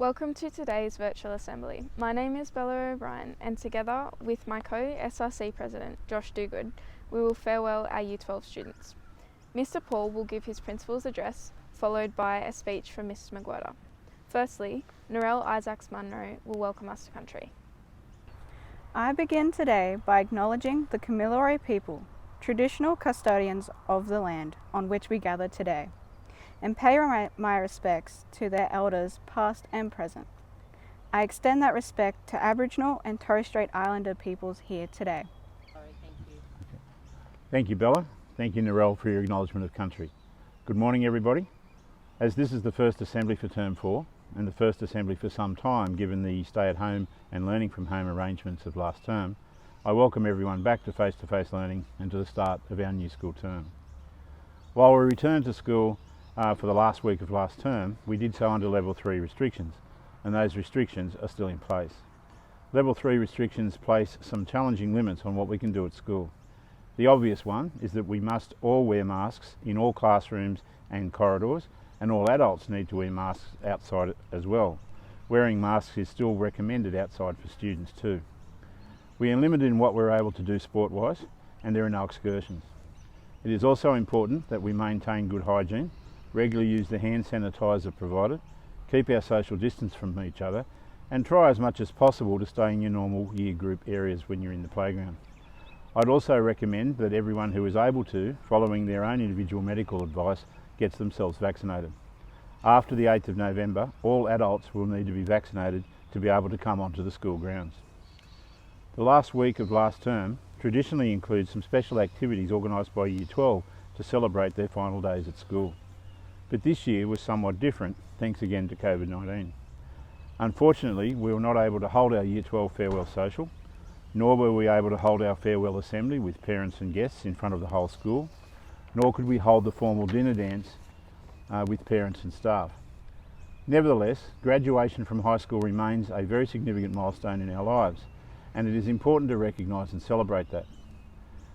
Welcome to today's virtual assembly. My name is Bella O'Brien, and together with my co-SRC President, Josh Dogood, we will farewell our Year 12 students. Mr. Paul will give his principal's address, followed by a speech from Mrs. McWhirter. Firstly, Narelle Isaacs-Munro will welcome us to country. I begin today by acknowledging the Kamilaroi people, traditional custodians of the land on which we gather today, and pay my respects to their elders past and present. I extend that respect to Aboriginal and Torres Strait Islander peoples here today. Thank you, Bella. Thank you, Narelle, for your acknowledgement of country. Good morning, everybody. As this is the first assembly for Term 4, and the first assembly for some time given the stay-at-home and learning from home arrangements of last term, I welcome everyone back to face-to-face learning and to the start of our new school term. While we returned to school for the last week of last term, we did so under Level 3 restrictions, and those restrictions are still in place. Level 3 restrictions place some challenging limits on what we can do at school. The obvious one is that we must all wear masks in all classrooms and corridors, and all adults need to wear masks outside as well. Wearing masks is still recommended outside for students too. We are limited in what we're able to do sport-wise, and there are no excursions. It is also important that we maintain good hygiene, regularly use the hand sanitizer provided, keep our social distance from each other, and try as much as possible to stay in your normal year group areas when you're in the playground. I'd also recommend that everyone who is able to, following their own individual medical advice, gets themselves vaccinated. After the 8th of November, all adults will need to be vaccinated to be able to come onto the school grounds. The last week of last term traditionally includes some special activities organised by Year 12 to celebrate their final days at school. But this year was somewhat different, thanks again to COVID-19. Unfortunately, we were not able to hold our Year 12 farewell social, nor were we able to hold our farewell assembly with parents and guests in front of the whole school, nor could we hold the formal dinner dance with parents and staff. Nevertheless, graduation from high school remains a very significant milestone in our lives, and it is important to recognise and celebrate that.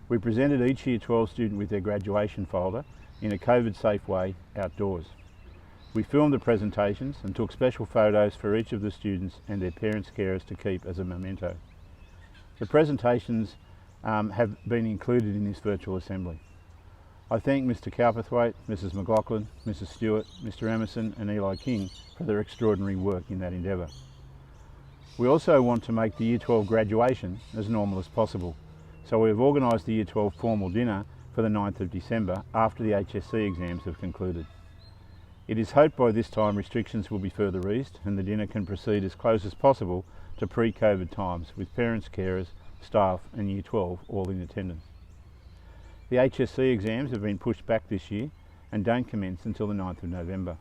We presented each Year 12 student with their graduation folder in a COVID-safe way outdoors. We filmed the presentations and took special photos for each of the students and their parents' carers to keep as a memento. The presentations have been included in this virtual assembly. I thank Mr Cowperthwaite, Mrs McLaughlin, Mrs Stewart, Mr Emerson and Eli King for their extraordinary work in that endeavour. We also want to make the Year 12 graduation as normal as possible, so we have organised the Year 12 formal dinner for the 9th of December after the HSC exams have concluded. It is hoped by this time restrictions will be further eased and the dinner can proceed as close as possible to pre-COVID times with parents, carers, staff and Year 12 all in attendance. The HSC exams have been pushed back this year and don't commence until the 9th of November.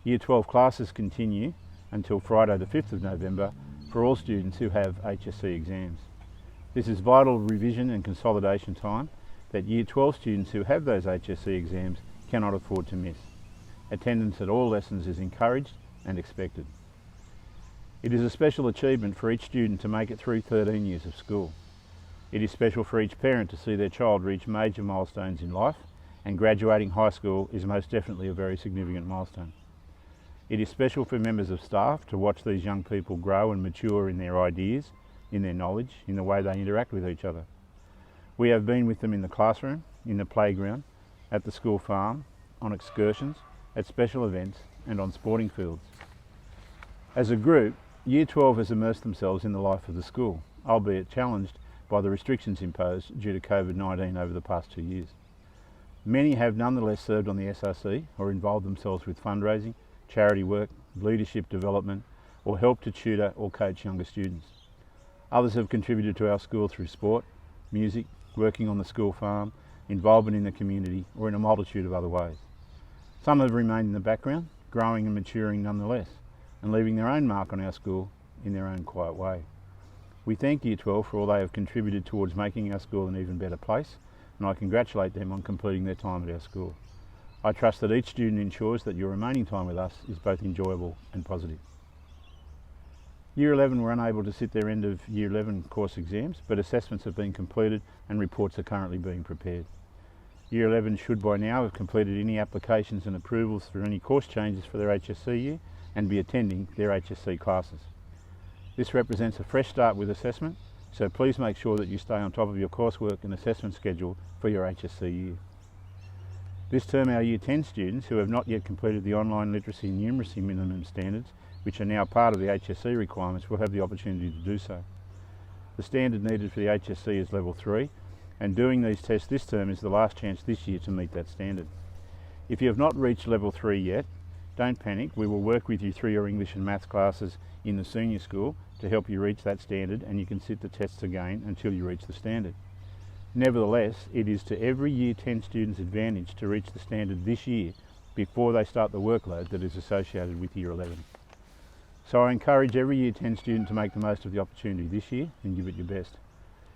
Year 12 classes continue until Friday the 5th of November for all students who have HSC exams. This is vital revision and consolidation time that Year 12 students who have those HSC exams cannot afford to miss. Attendance at all lessons is encouraged and expected. It is a special achievement for each student to make it through 13 years of school. It is special for each parent to see their child reach major milestones in life, and graduating high school is most definitely a very significant milestone. It is special for members of staff to watch these young people grow and mature in their ideas, in their knowledge, in the way they interact with each other. We have been with them in the classroom, in the playground, at the school farm, on excursions, at special events and on sporting fields. As a group, Year 12 has immersed themselves in the life of the school, albeit challenged by the restrictions imposed due to COVID-19 over the past 2 years. Many have nonetheless served on the SRC or involved themselves with fundraising, charity work, leadership development, or helped to tutor or coach younger students. Others have contributed to our school through sport, music, working on the school farm, involvement in the community, or in a multitude of other ways. Some have remained in the background, growing and maturing nonetheless, and leaving their own mark on our school in their own quiet way. We thank Year 12 for all they have contributed towards making our school an even better place, and I congratulate them on completing their time at our school. I trust that each student ensures that your remaining time with us is both enjoyable and positive. Year 11 were unable to sit their end of Year 11 course exams, but assessments have been completed and reports are currently being prepared. Year 11 should by now have completed any applications and approvals for any course changes for their HSC year and be attending their HSC classes. This represents a fresh start with assessment, so please make sure that you stay on top of your coursework and assessment schedule for your HSC year. This term our Year 10 students who have not yet completed the online literacy and numeracy minimum standards, which are now part of the HSC requirements, will have the opportunity to do so. The standard needed for the HSC is level 3, and doing these tests this term is the last chance this year to meet that standard. If you have not reached level 3 yet, don't panic. We will work with you through your English and Maths classes in the senior school to help you reach that standard, and you can sit the tests again until you reach the standard. Nevertheless, it is to every Year 10 student's advantage to reach the standard this year before they start the workload that is associated with Year 11. So I encourage every Year 10 student to make the most of the opportunity this year and give it your best.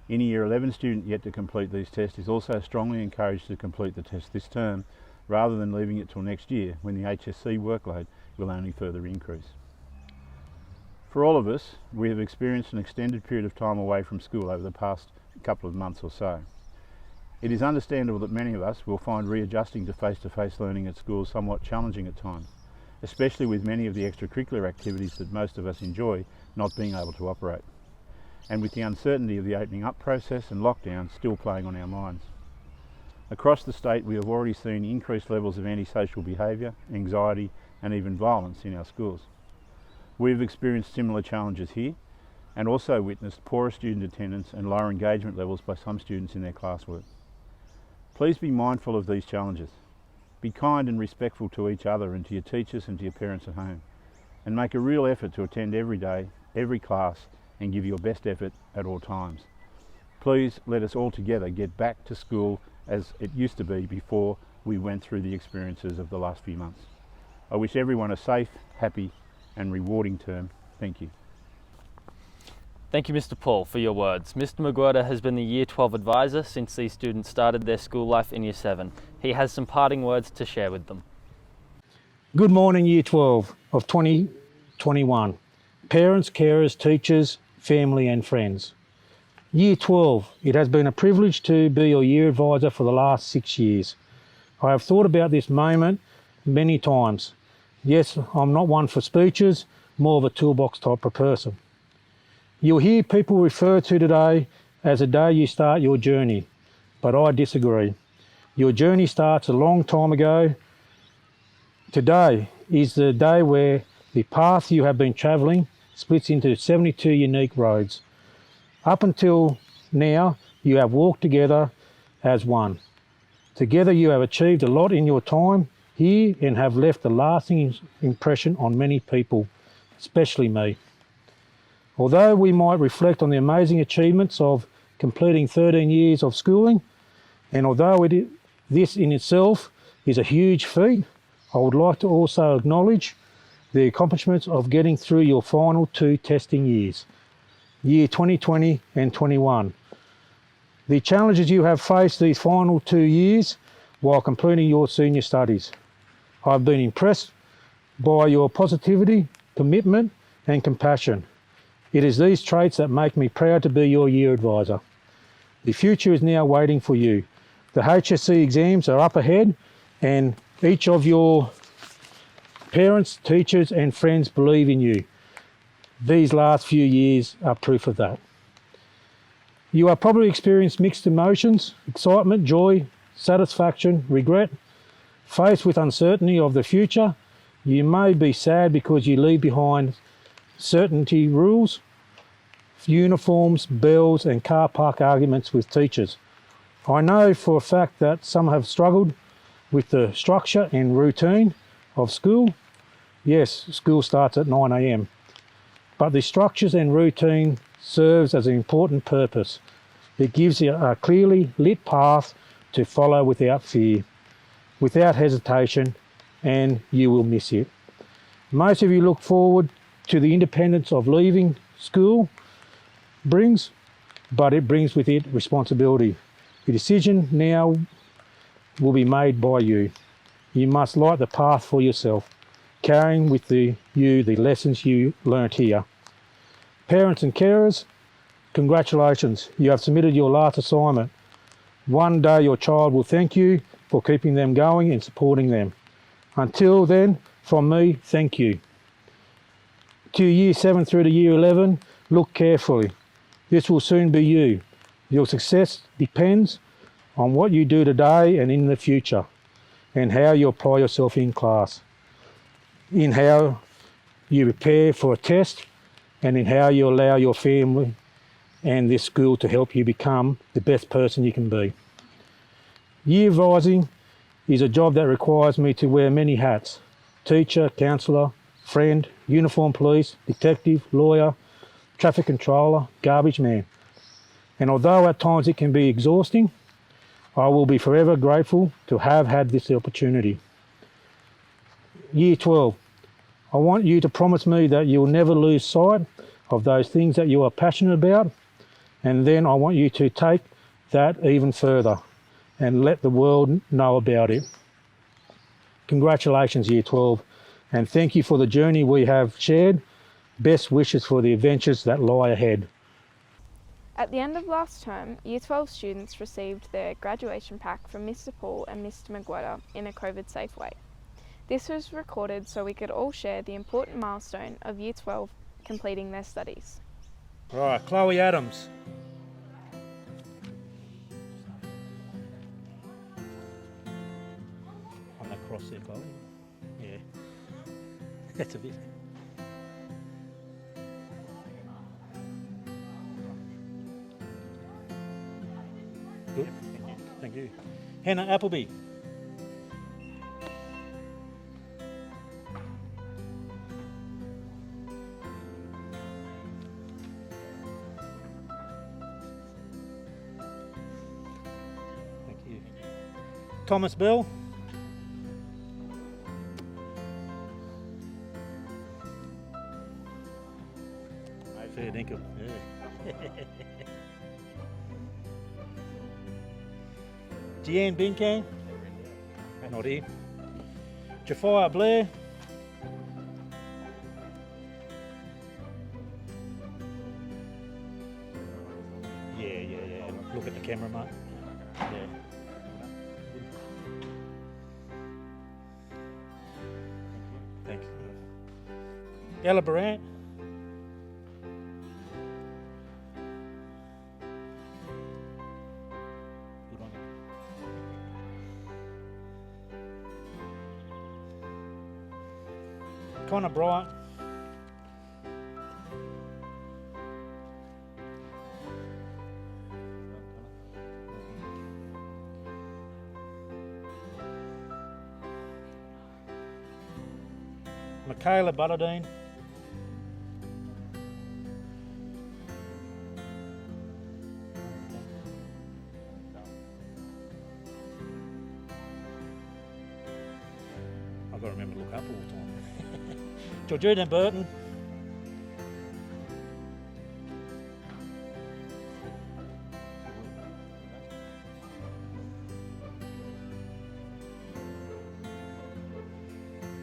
Any Year 11 student yet to complete these tests is also strongly encouraged to complete the test this term, rather than leaving it till next year when the HSC workload will only further increase. For all of us, we have experienced an extended period of time away from school over the past couple of months or so. It is understandable that many of us will find readjusting to face-to-face learning at school somewhat challenging at times, especially with many of the extracurricular activities that most of us enjoy not being able to operate, and with the uncertainty of the opening up process and lockdown still playing on our minds. Across the state, we have already seen increased levels of antisocial behaviour, anxiety and even violence in our schools. We have experienced similar challenges here and also witnessed poorer student attendance and lower engagement levels by some students in their classwork. Please be mindful of these challenges. Be kind and respectful to each other and to your teachers and to your parents at home, and make a real effort to attend every day, every class, and give your best effort at all times. Please let us all together get back to school as it used to be before we went through the experiences of the last few months. I wish everyone a safe, happy and rewarding term. Thank you. Thank you, Mr. Paul, for your words. Mr. McWhirter has been the Year 12 advisor since these students started their school life in Year 7. He has some parting words to share with them. Good morning, Year 12 of 2021. Parents, carers, teachers, family and friends. Year 12, it has been a privilege to be your year advisor for the last 6 years. I have thought about this moment many times. Yes, I'm not one for speeches, more of a toolbox type of person. You'll hear people refer to today as the day you start your journey, but I disagree. Your journey starts a long time ago. Today is the day where the path you have been travelling splits into 72 unique roads. Up until now, you have walked together as one. Together you have achieved a lot in your time here and have left a lasting impression on many people, especially me. Although we might reflect on the amazing achievements of completing 13 years of schooling, and although this in itself is a huge feat, I would like to also acknowledge the accomplishments of getting through your final 2 testing years, Year 2020 and 21. The challenges you have faced these final 2 years while completing your senior studies. I've been impressed by your positivity, commitment and compassion. It is these traits that make me proud to be your year advisor. The future is now waiting for you. The HSC exams are up ahead and each of your parents, teachers and friends believe in you. These last few years are proof of that. You have probably experienced mixed emotions, excitement, joy, satisfaction, regret. Faced with uncertainty of the future, you may be sad because you leave behind certainty rules, uniforms, bells and car park arguments with teachers. I know for a fact that some have struggled with the structure and routine of school. Yes, school starts at 9 a.m. But the structures and routine serves as an important purpose. It gives you a clearly lit path to follow without fear, without hesitation, and you will miss it. Most of you look forward to the independence of leaving school brings, but it brings with it responsibility. The decision now will be made by you. You must light the path for yourself, carrying with you the lessons you learnt here. Parents and carers, congratulations, you have submitted your last assignment. One day your child will thank you for keeping them going and supporting them. Until then, from me, thank you. To year 7 through to year 11, look carefully. This will soon be you. Your success depends on what you do today and in the future, and how you apply yourself in class, in how you prepare for a test, and in how you allow your family and this school to help you become the best person you can be. Year advising is a job that requires me to wear many hats: teacher, counsellor, friend, uniformed police, detective, lawyer, traffic controller, garbage man. And although at times it can be exhausting, I will be forever grateful to have had this opportunity. Year 12, I want you to promise me that you will never lose sight of those things that you are passionate about, and then I want you to take that even further and let the world know about it. Congratulations, Year 12, and thank you for the journey we have shared. Best wishes for the adventures that lie ahead. At the end of last term, Year 12 students received their graduation pack from Mr. Paul and Mr. McWhirter in a COVID-safe way. This was recorded so we could all share the important milestone of Year 12 completing their studies. Right, Chloe Adams. On that cross there, Chloe. Yeah. That's a bit. Good. Thank you. Hannah Appleby. Thank you. Thomas Bell. Fair dinkum. Yeah. Deanne Bincan. Not here. Jafar Blair. Yeah. Look at the camera, mate. Yeah. Thanks. Ella Barant. Connor Bryant. Michaela Butterdine. I've got to remember to look up all the time. Georgina Burton.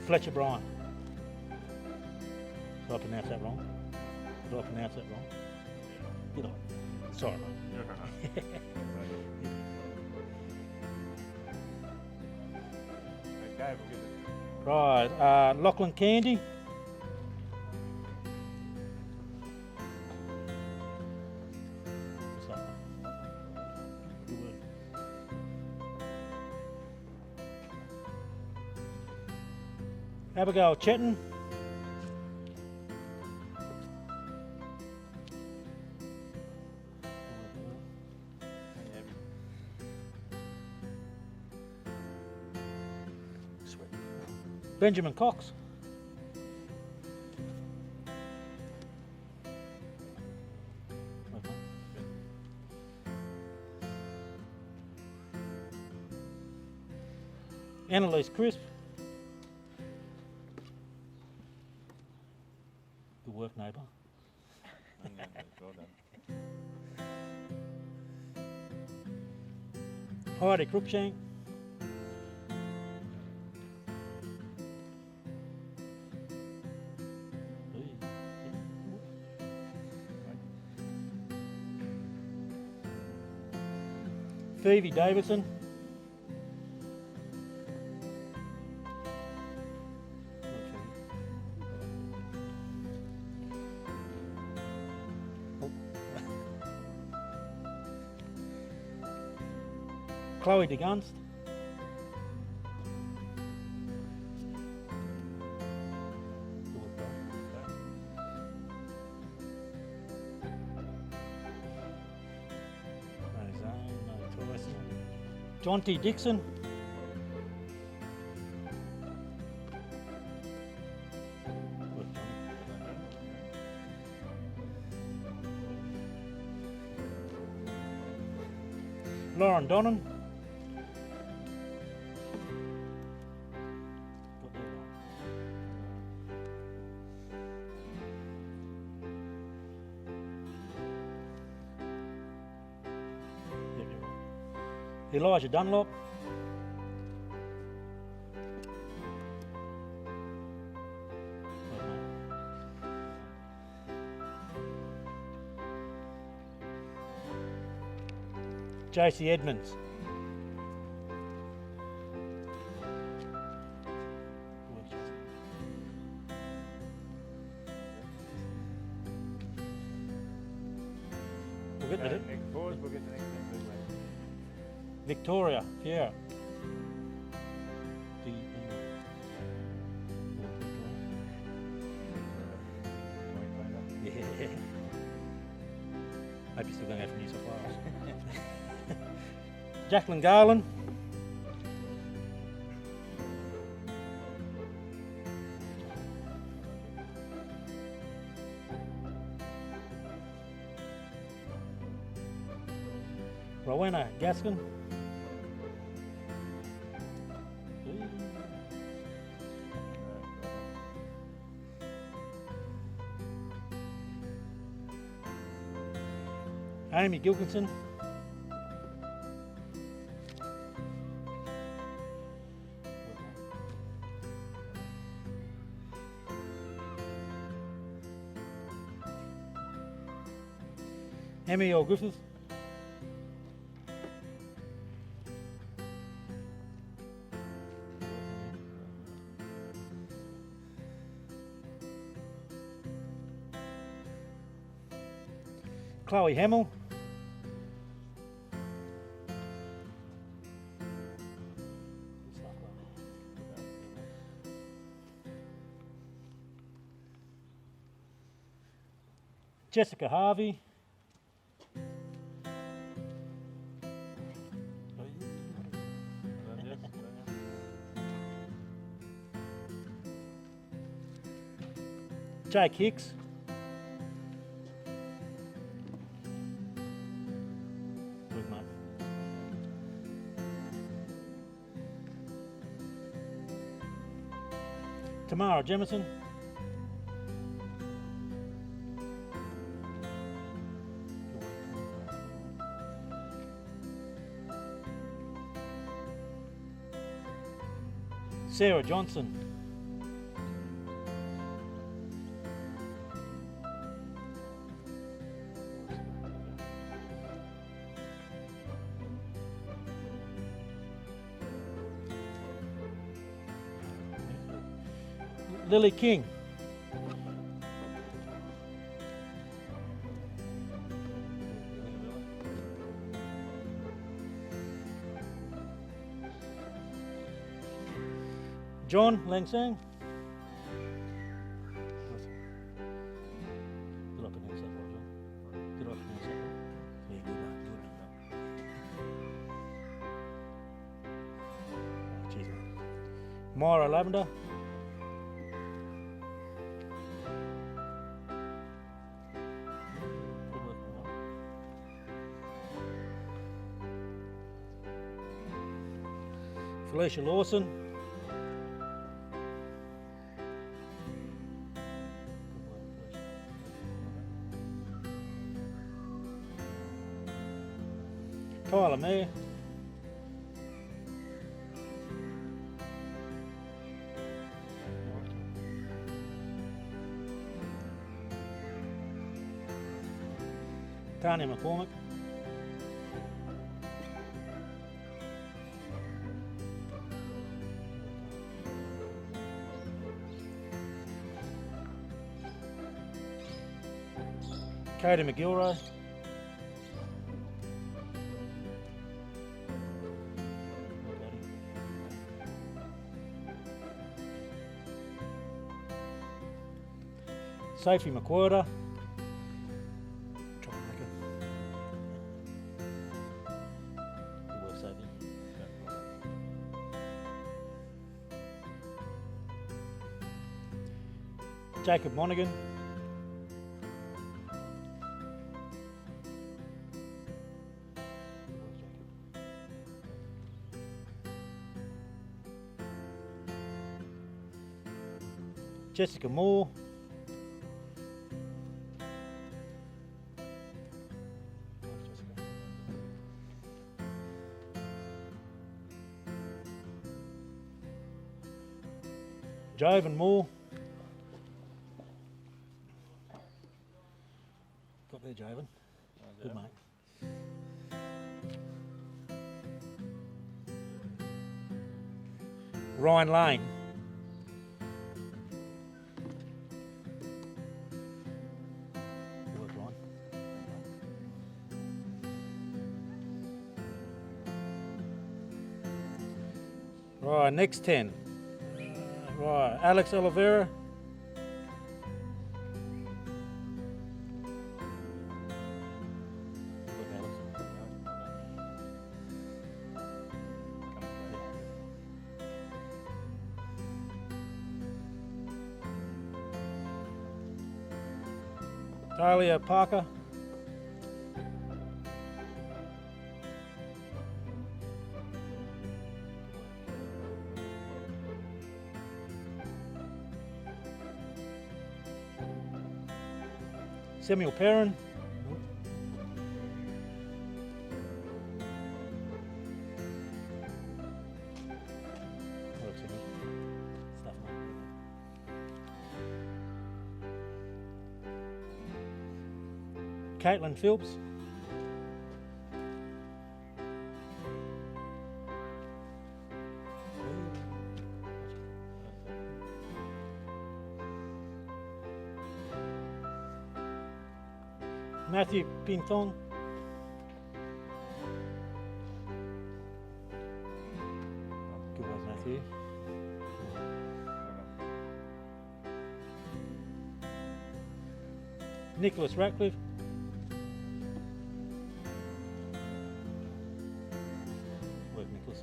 Fletcher Bryan. Did I pronounce that wrong? Did I? Sorry, mate. Okay, we'll give it. Right, Lachlan Candy. Abigail Chetton. Benjamin Cox. Annalise Crisp. Good work, neighbour. Well done. Heidi Cruikshank. Phoebe Davidson. Chloe DeGunst. John T. Dixon. Lauren Donnan. Elijah Dunlop. JC Edmonds. We'll get the Next pause, we'll get the next one. Victoria, yeah. Yeah. Hope you're still going out from New South Wales. Jacqueline Garland. Rowena Gaskin. Amy Gilkinson. Emmy Griffith. Chloe Hamill. Jessica Harvey. Jake Hicks. Good mate. Tamara Jemison. Sarah Johnson. Lily King. John Langsang. Get up against that wall, John. Get up against that wall. Yeah, good one, good. Oh, jeez. Myra Lavender. Good work, Myra. Felicia Lawson. Tyler Mayer. Tanya McCormick. Katie McGilroy. Sophie McWhirter. Troublemaker. Good work, Sophie. Jacob Monaghan. Jessica Moore. Jovan Moore. Got there, Jovan. Good mate. Ryan Lane. Good work, Ryan. Right, next 10. Right, Alex Oliveira. Talia Parker. Samuel Perrin. Caitlin Phillips. Matthew Pinton. Good work, Matthew. Nicholas Ratcliffe. Work, Nicholas.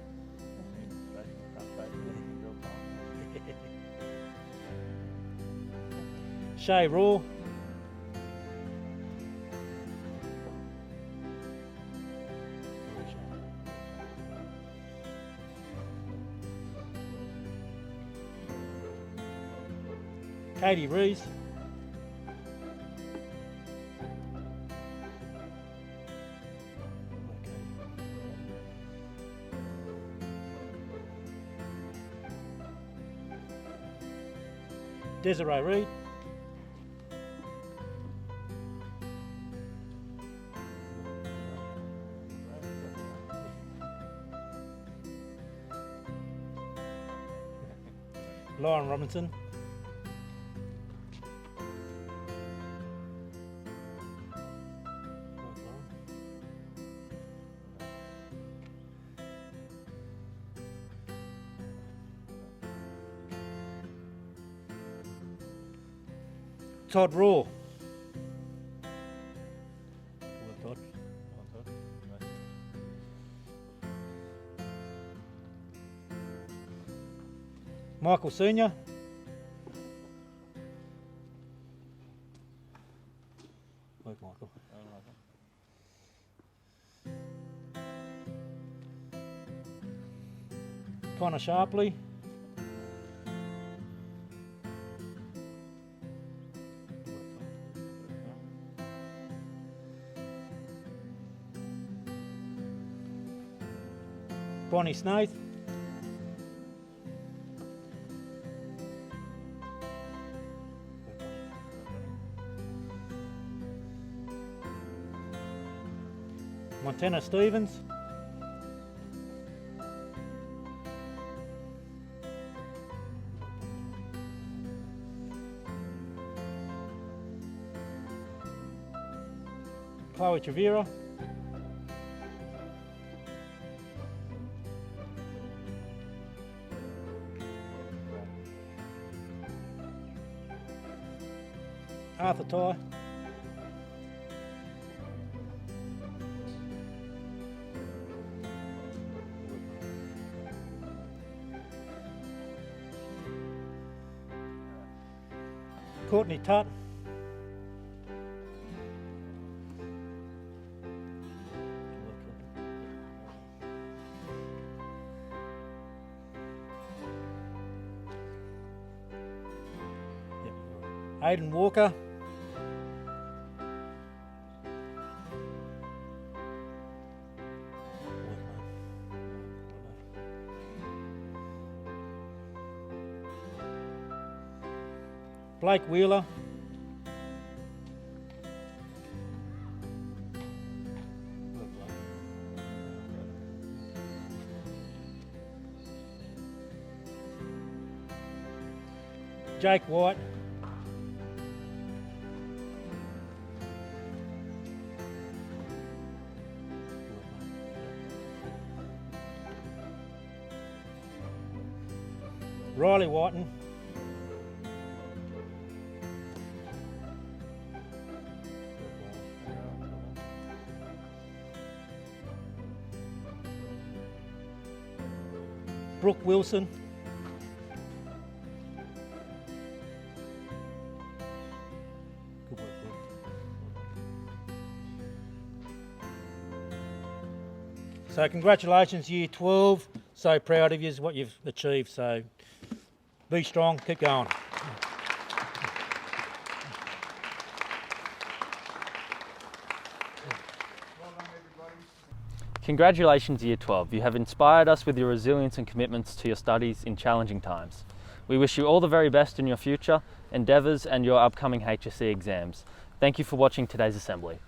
Shay Raw. Katie Rees. Desiree Reed. Lauren Robinson. Todd Raw. Good work, Todd. Michael Senior. Work, Michael. Connor Sharpley. Bonnie Snaith. Montana Stevens. Chloe Travera. Arthur Ty. Courtney Tutt. Aidan Walker. Blake Wheeler. Jake White. Riley Whiten. Brooke Wilson. Good work, Brooke. So congratulations, Year 12. So proud of you is what you've achieved. So be strong, keep going. Congratulations, Year 12. You have inspired us with your resilience and commitments to your studies in challenging times. We wish you all the very best in your future endeavours and your upcoming HSC exams. Thank you for watching today's assembly.